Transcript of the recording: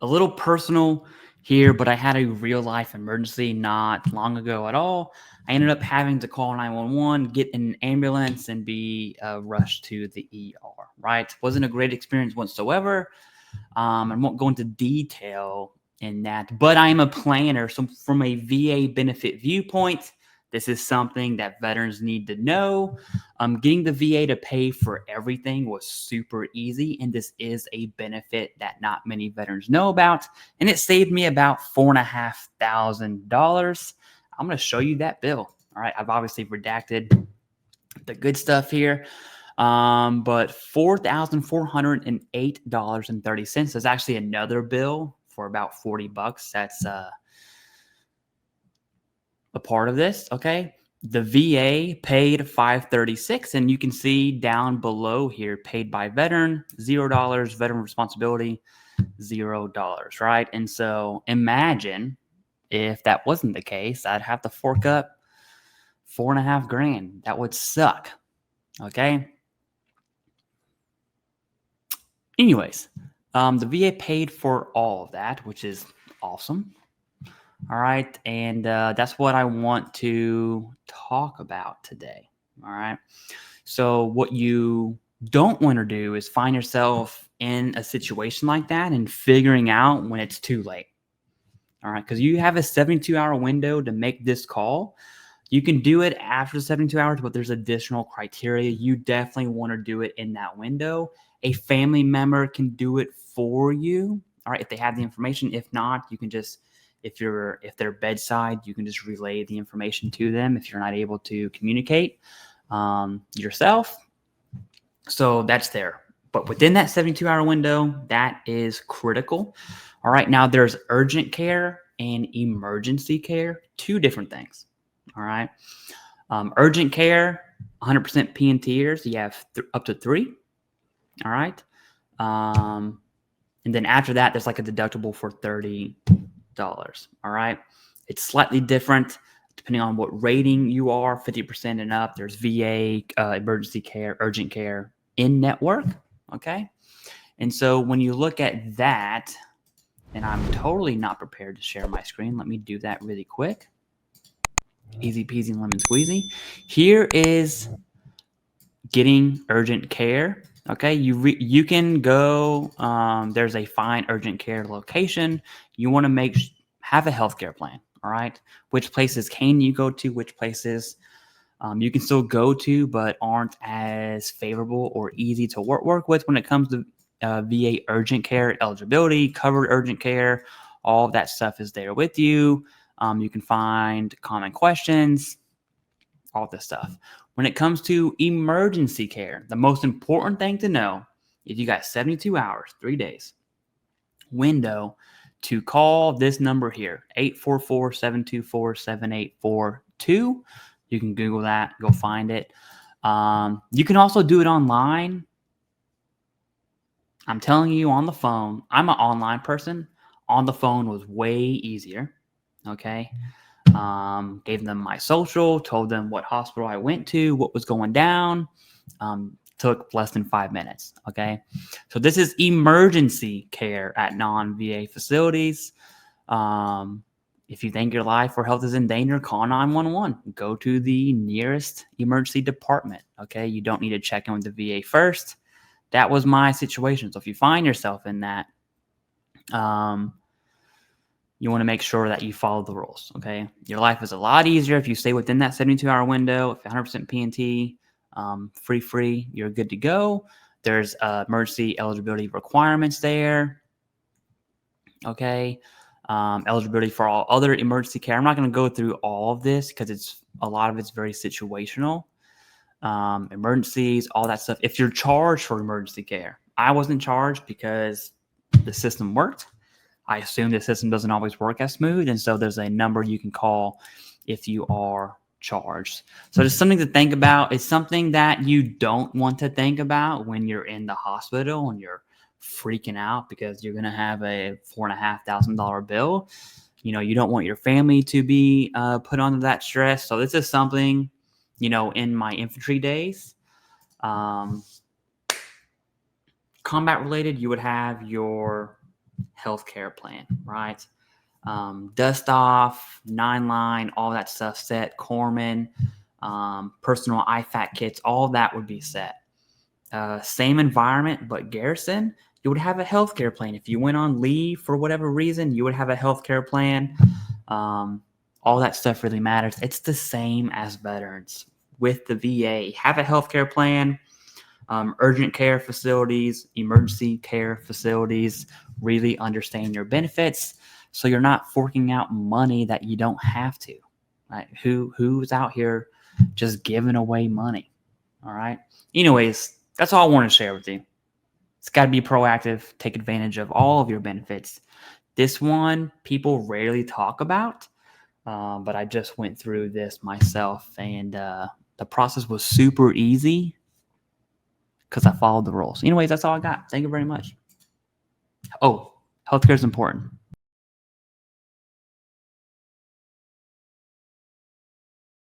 A little personal here, but I had a real life emergency not long ago at all. I ended up having to call 911, get in an ambulance, and be rushed to the ER. Right? Wasn't a great experience whatsoever. I won't go into detail in that, but I'm a planner. So, from a VA benefit viewpoint, this is something that veterans need to know. Getting the VA to pay for everything was super easy, and this is a benefit that not many veterans know about. And it saved me about $4,500. I'm going to show you that bill. All right, I've obviously redacted the good stuff here. But $4,408.30. There's actually another bill for about $40. That's a part of this. Okay. The VA paid $536, and you can see down below here, paid by veteran, $0, veteran responsibility, $0, right? And so imagine if that wasn't the case, I'd have to fork up $4,500. That would suck. Okay. Anyways, the VA paid for all of that, which is awesome. All right. And that's what I want to talk about today. All right. So, what you don't want to do is find yourself in a situation like that and figuring out when it's too late. All right. Because you have a 72-hour window to make this call. You can do it after 72 hours, but there's additional criteria. You definitely want to do it in that window. A family member can do it for you. All right, if they have the information. If not, you can just, if they're bedside, you can just relay the information to them if you're not able to communicate yourself. So that's there. But within that 72-hour window, that is critical. All right, now there's urgent care and emergency care, two different things. All right. Urgent care, 100% P&Ters. You have up to 3. All right. And then after that, there's like a deductible for $30. All right. It's slightly different depending on what rating you are, 50% and up. There's VA, emergency care, urgent care, in network. Okay. And so when you look at that, and I'm totally not prepared to share my screen. Let me do that really quick. Easy peasy lemon squeezy. Here is getting urgent care. Okay, you can go. There's a fine urgent care location. You want to have a healthcare plan. All right, which places can you go to? Which places you can still go to, but aren't as favorable or easy to work with when it comes to VA urgent care eligibility, covered urgent care. All of that stuff is there with you. You can find common questions, all this stuff. When it comes to emergency care, the most important thing to know is you got 72 hours, 3 days window to call this number here, 844-724-7842. You can Google that, go find it. You can also do it online. I'm telling you, on the phone, I'm an online person. On the phone was way easier. Okay. Gave them my social, told them what hospital I went to, what was going down. Took less than 5 minutes. Okay. So this is emergency care at non-VA facilities. If you think your life or health is in danger, call 911. Go to the nearest emergency department. Okay. You don't need to check in with the VA first. That was my situation. So if you find yourself in that, you want to make sure that you follow the rules. Okay. Your life is a lot easier if you stay within that 72-hour window. If 100% P&T, free, you're good to go. There's emergency eligibility requirements there. Okay. Eligibility for all other emergency care. I'm not going to go through all of this because a lot of it's very situational. Emergencies, all that stuff. If you're charged for emergency care, I wasn't charged because the system worked. I assume the system doesn't always work as smooth. And so there's a number you can call if you are charged. So just something to think about. It's something that you don't want to think about when you're in the hospital and you're freaking out because you're going to have a $4,500 bill. You don't want your family to be put under that stress. So this is something, in my infantry days, combat related, you would have your healthcare plan, right? Dust off, 9-line, all that stuff set, Corman, personal IFAC kits, all that would be set. Same environment, but Garrison, you would have a healthcare plan. If you went on leave for whatever reason, you would have a healthcare plan. All that stuff really matters. It's the same as veterans. With the VA, have a healthcare plan. Urgent care facilities, emergency care facilities, really understand your benefits so you're not forking out money that you don't have to. Right? Who's out here just giving away money? All right. Anyways, that's all I want to share with you. It's got to be proactive, take advantage of all of your benefits. This one people rarely talk about, but I just went through this myself, and the process was super easy because I followed the rules. Anyways, that's all I got. Thank you very much. Oh, healthcare is important.